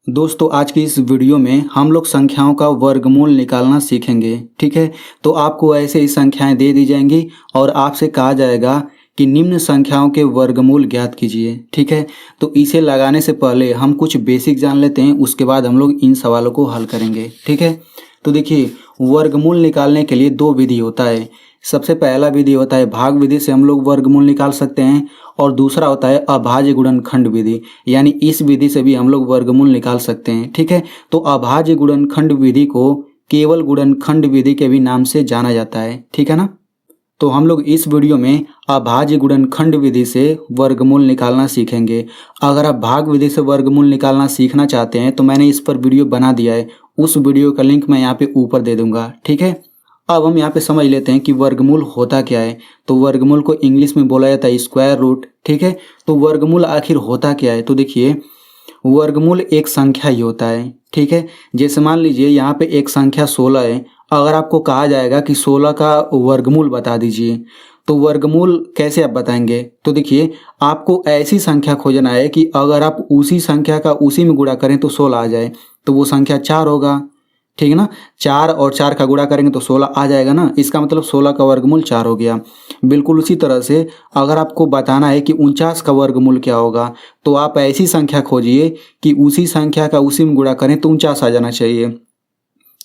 दोस्तों आज की इस वीडियो में हम लोग संख्याओं का वर्गमूल निकालना सीखेंगे। ठीक है, तो आपको ऐसे ही संख्याएं दे दी जाएंगी और आपसे कहा जाएगा कि निम्न संख्याओं के वर्गमूल ज्ञात कीजिए। ठीक है, तो इसे लगाने से पहले हम कुछ बेसिक जान लेते हैं, उसके बाद हम लोग इन सवालों को हल करेंगे। ठीक है, तो देखिए वर्गमूल निकालने के लिए दो विधि होता है। सबसे पहला विधि होता है भाग विधि से हम लोग वर्गमूल निकाल सकते हैं और दूसरा होता है अभाज्य गुणनखंड विधि, यानी इस विधि से भी हम लोग वर्गमूल निकाल सकते हैं। ठीक है, तो अभाज्य गुणनखंड विधि को केवल गुणनखंड विधि के भी नाम से जाना जाता है। ठीक है ना, तो हम लोग इस वीडियो में अभाज्य गुणनखंड विधि से वर्गमूल निकालना सीखेंगे। अगर आप भाग विधि से वर्गमूल निकालना सीखना चाहते हैं तो मैंने इस पर वीडियो बना दिया है, उस वीडियो का लिंक मैं यहाँ पे ऊपर दे दूंगा। ठीक है, अब हम यहाँ पे समझ लेते हैं कि वर्गमूल होता क्या है। तो वर्गमूल को इंग्लिश में बोला जाता है स्क्वायर रूट। ठीक है, तो वर्गमूल आखिर होता क्या है, तो देखिए वर्गमूल एक संख्या ही होता है। ठीक है, जैसे मान लीजिए यहाँ पे एक संख्या 16 है, अगर आपको कहा जाएगा कि 16 का वर्गमूल बता दीजिए, तो वर्गमूल कैसे आप बताएंगे। तो देखिए आपको ऐसी संख्या खोजना है कि अगर आप उसी संख्या का उसी में गुणा करें तो 16 आ जाए, तो वो संख्या 4 होगा। ठीक है ना, 4 और 4 का गुणा करेंगे तो 16 आ जाएगा ना, इसका मतलब 16 का वर्गमूल 4 हो गया। बिल्कुल उसी तरह से अगर आपको बताना है कि 49 का वर्गमूल क्या होगा, तो आप ऐसी संख्या खोजिए कि उसी संख्या का उसी में गुणा करें तो 49 आ जाना चाहिए,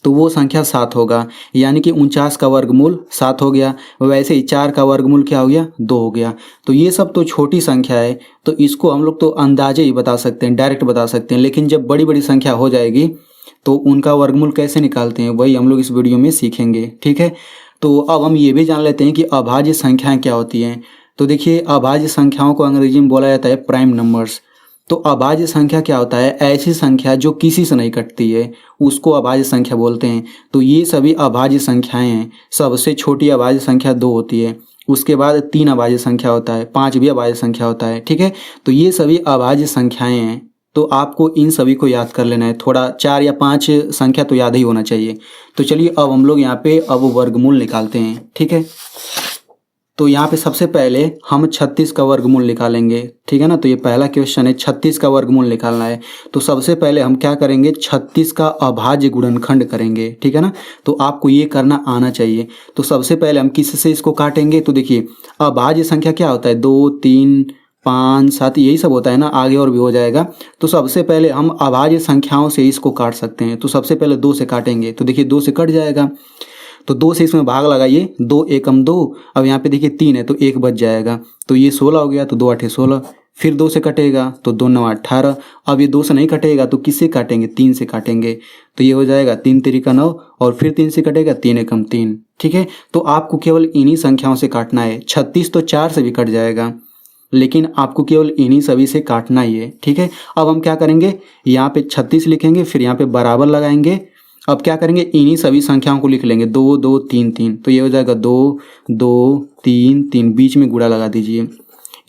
तो वो संख्या 7 होगा, यानी कि 49 का वर्गमूल 7 हो गया। वैसे ही 4 का वर्गमूल क्या हो गया, 2 हो गया। तो ये सब तो छोटी संख्या है, तो इसको हम लोग तो अंदाजे ही बता सकते हैं, डायरेक्ट बता सकते हैं। लेकिन जब बड़ी बड़ी संख्या हो जाएगी तो उनका वर्गमूल कैसे निकालते हैं, वही हम लोग इस वीडियो में सीखेंगे। ठीक है, तो अब हम ये भी जान लेते हैं कि अभाज्य संख्याएं क्या होती हैं। तो देखिए अभाज्य संख्याओं को अंग्रेजी में बोला जाता है प्राइम नंबर्स। तो अभाज्य संख्या क्या होता है, ऐसी संख्या जो किसी से नहीं कटती है उसको अभाज्य संख्या बोलते हैं। तो ये सभी अभाज्य संख्याएं हैं। सबसे छोटी अभाज्य संख्या 2 होती है, उसके बाद 3 अभाज्य संख्या होता है, 5 भी अभाज्य संख्या होता है। ठीक है, तो ये सभी अभाज्य संख्याएं हैं, तो आपको इन सभी को याद कर लेना है। थोड़ा 4 या 5 संख्या तो याद ही होना चाहिए। तो चलिए अब हम लोग यहाँ पे अब वर्गमूल निकालते हैं। ठीक है, तो यहाँ पे सबसे पहले हम 36 का वर्गमूल निकालेंगे। ठीक है ना, तो ये पहला क्वेश्चन है, 36 का वर्गमूल निकालना है। तो सबसे पहले हम क्या करेंगे, 36 का अभाज्य गुणनखंड करेंगे। ठीक है ना, तो आपको ये करना आना चाहिए। तो सबसे पहले हम किससे इसको काटेंगे, तो देखिए अभाज्य संख्या क्या होता है, 2 3 5 7 यही सब होता है ना, आगे और भी हो जाएगा। तो सबसे पहले हम अभाज्य संख्याओं से इसको काट सकते हैं। तो सबसे पहले 2 से काटेंगे, तो देखिए 2 से कट जाएगा, तो 2 से इसमें भाग लगाइए, 2 एकम 2। अब यहाँ पे देखिए 3 है तो 1 बच जाएगा, तो ये 16 हो गया, तो 2 8 16। फिर 2 से कटेगा तो 2 9 18। अब ये 2 से नहीं कटेगा तो किससे काटेंगे, 3 से काटेंगे, तो ये हो जाएगा 3 3 9 और फिर 3 से कटेगा, 3 एकम 3। ठीक है, तो आपको केवल इन्हीं संख्याओं से काटना है। 36 तो 4 से भी कट जाएगा, लेकिन आपको केवल इन्हीं सभी से काटना ही है। ठीक है, अब हम क्या करेंगे, यहाँ पे 36 लिखेंगे, फिर यहाँ पे बराबर लगाएंगे। अब क्या करेंगे, इन्हीं सभी संख्याओं को लिख लेंगे, 2 2 3 3, तो ये हो जाएगा 2 2 3 3, बीच में गुणा लगा दीजिए।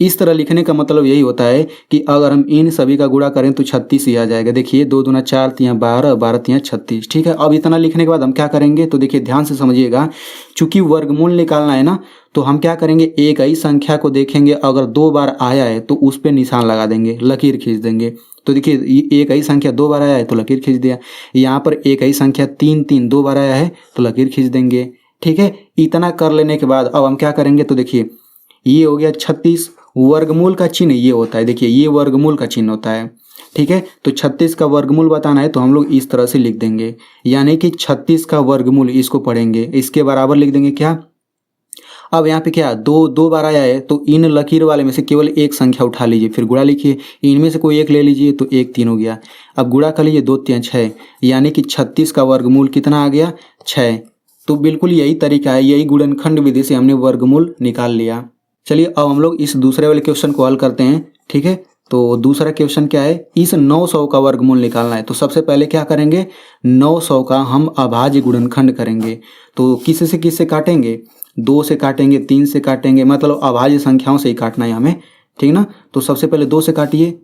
इस तरह लिखने का मतलब यही होता है कि अगर हम इन सभी का गुणा करें तो 36 ही आ जाएगा। देखिए 2 दूना 4 3 12 12 3 36। ठीक है, अब इतना लिखने के बाद हम क्या करेंगे, तो देखिए ध्यान से समझिएगा, चूंकि वर्गमूल निकालना है ना, तो हम क्या करेंगे, एक ही संख्या को देखेंगे, अगर 2 बार आया है तो उस पर निशान लगा देंगे, लकीर खींच देंगे। तो देखिए एक ही संख्या 2 बार आया है तो लकीर खींच दिया, यहाँ पर एक ही संख्या 3 3 2 बार आया है तो लकीर खींच देंगे। ठीक है, इतना कर लेने के बाद अब हम क्या करेंगे, तो देखिए ये हो गया 36। वर्गमूल का चिन्ह ये होता है, देखिए ये वर्गमूल का चिन्ह होता है। ठीक है, तो 36 का वर्गमूल बताना है तो हम लोग इस तरह से लिख देंगे, यानी कि 36 का वर्गमूल इसको पढ़ेंगे, इसके बराबर लिख देंगे क्या। अब यहाँ पे क्या 2 2 बार आया है, तो इन लकीर वाले में से केवल एक संख्या उठा लीजिए, फिर गुणा लिखिए, इनमें से कोई एक ले लीजिए, तो 1 3 हो गया। अब गुणा कर लीजिए, 2 3 6, यानी कि 36 का वर्गमूल कितना आ गया, 6। तो बिल्कुल यही तरीका है, यही गुणनखंड विधि से हमने वर्गमूल निकाल लिया। चलिए अब हम लोग इस दूसरे वाले क्वेश्चन को हल करते हैं। ठीक है, तो दूसरा क्वेश्चन क्या है, इस 900 का वर्गमूल निकालना है। तो सबसे पहले क्या करेंगे, 900 का हम अभाज्य गुणनखंड करेंगे। तो किससे काटेंगे, 2 से काटेंगे, 3 से काटेंगे, मतलब अभाज्य संख्याओं से ही काटना है हमें। ठीक ना, तो सबसे पहले 2 से काटिए,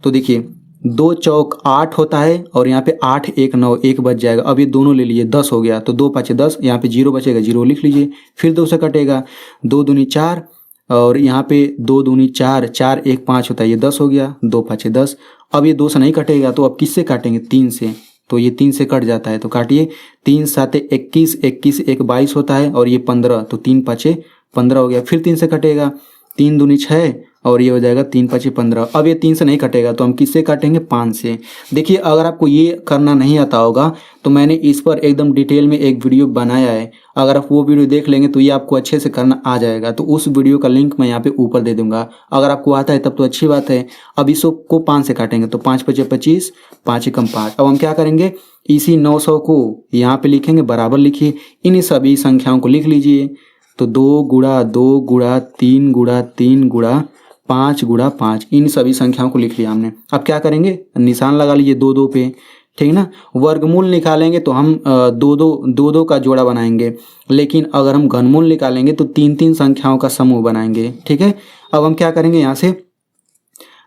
तो देखिए 2 चौक 8 होता है और यहाँ पे 8 1 9, 1 बच जाएगा। अब ये दोनों ले लीजिए, 10 हो गया, तो 2 5 10, यहाँ पे 0 बचेगा, 0 लिख लीजिए। फिर 2 से कटेगा, 2 दूनी 4 और यहाँ पे 2 दूनी 4, 4 1 5 होता है, ये 10 हो गया, 2 5 10। अब ये 2 से नहीं कटेगा तो अब किससे काटेंगे, 3 से, तो ये 3 से कट जाता है, तो काटिए। 3 7 21, 21 1 22 होता है और ये 15, तो 3 5 15 हो गया। फिर 3 से कटेगा, 3 दूनी 6 और ये हो जाएगा 3 5 15। अब ये 3 से नहीं कटेगा तो हम किससे काटेंगे, 5 से। देखिए अगर आपको ये करना नहीं आता होगा तो मैंने इस पर एकदम डिटेल में एक वीडियो बनाया है, अगर आप वो वीडियो देख लेंगे तो ये आपको अच्छे से करना आ जाएगा। तो उस वीडियो का लिंक मैं यहाँ पे ऊपर दे दूंगा, अगर आपको आता है तब तो अच्छी बात है। अब इसको 5 से काटेंगे तो 5 5 25, 5 एकम 5। अब हम क्या करेंगे, इसी 900 को यहाँ पे लिखेंगे, बराबर लिखिए, इन सभी संख्याओं को लिख लीजिए। तो 2 गुणा 2 गुणा 3 गुणा 3 गुणा 5 गुणा 5, इन सभी संख्याओं को लिख लिया हमने। अब क्या करेंगे, निशान लगा लीजिए 2 2 पे, ठीक ना। वर्गमूल निकालेंगे तो हम 2 2 का जोड़ा बनाएंगे, लेकिन अगर हम घनमूल निकालेंगे तो 3 3 संख्याओं का समूह बनाएंगे, ठीक है। अब हम क्या करेंगे, यहाँ से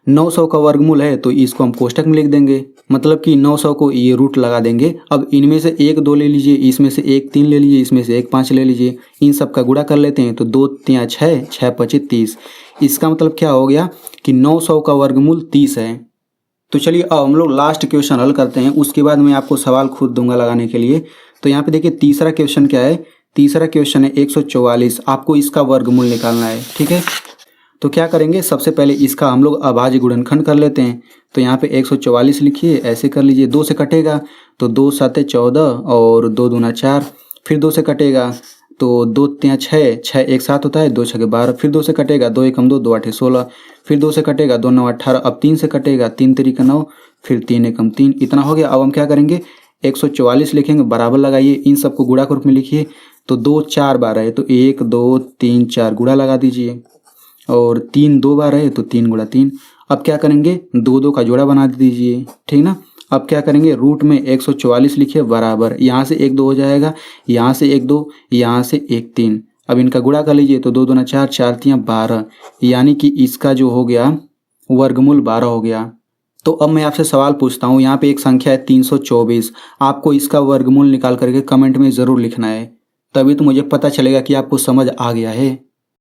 900 का वर्गमूल है तो इसको हम कोष्टक में लिख देंगे, मतलब कि 900 को ये रूट लगा देंगे। अब इनमें से 1 2 ले लीजिए, इसमें से 1 3 ले लीजिए, इसमें से 1 5 ले लीजिए, इन सब का गुणा कर लेते हैं। तो 2 3 6, 6 5 30। इसका मतलब क्या हो गया कि 900 का वर्गमूल 30 है। तो चलिए अब हम लोग लास्ट क्वेश्चन हल करते हैं, उसके बाद मैं आपको सवाल खुद दूंगा लगाने के लिए। तो यहाँ पे देखिए तीसरा क्वेश्चन क्या है, तीसरा क्वेश्चन है 144, आपको इसका वर्गमूल निकालना है, ठीक है। तो क्या करेंगे, सबसे पहले इसका हम लोग अभाज्य गुणनखंड कर लेते हैं। तो यहाँ पे 144 लिखिए, ऐसे कर लीजिए। 2 से कटेगा तो 2 7 14 और 2 दूना 4, फिर 2 से कटेगा तो 2 3 6, 6 1 7 होता है, 2 6 12, फिर 2 से कटेगा 2 1 2, 2 8 16, फिर 2 से कटेगा 2 9 18। अब 3 से कटेगा 3 3 9, फिर 3 1 3, इतना हो गया। अब हम क्या करेंगे, 144 लिखेंगे, बराबर लगाइए, इन सबको गुणा के रूप में लिखिए। तो 2 4 बार है तो 1 2 3 4 गुणा लगा दीजिए, और 3 2 बार है तो 3 गुणा 3। अब क्या करेंगे, 2 2 का जोड़ा बना दीजिए, ठीक ना। अब क्या करेंगे, रूट में 144 लिखिए, बराबर, यहाँ से 1 2 हो जाएगा, यहाँ से 1 2, यहाँ से 1 3। अब इनका गुणा कर लीजिए तो 2 दूना 4, 4 3 12, यानी कि इसका जो हो गया वर्गमूल 12 हो गया। तो अब मैं आपसे सवाल पूछता हूँ, यहाँ पे एक संख्या है 324, आपको इसका वर्गमूल निकाल करके कमेंट में ज़रूर लिखना है, तभी तो मुझे पता चलेगा कि आपको समझ आ गया है।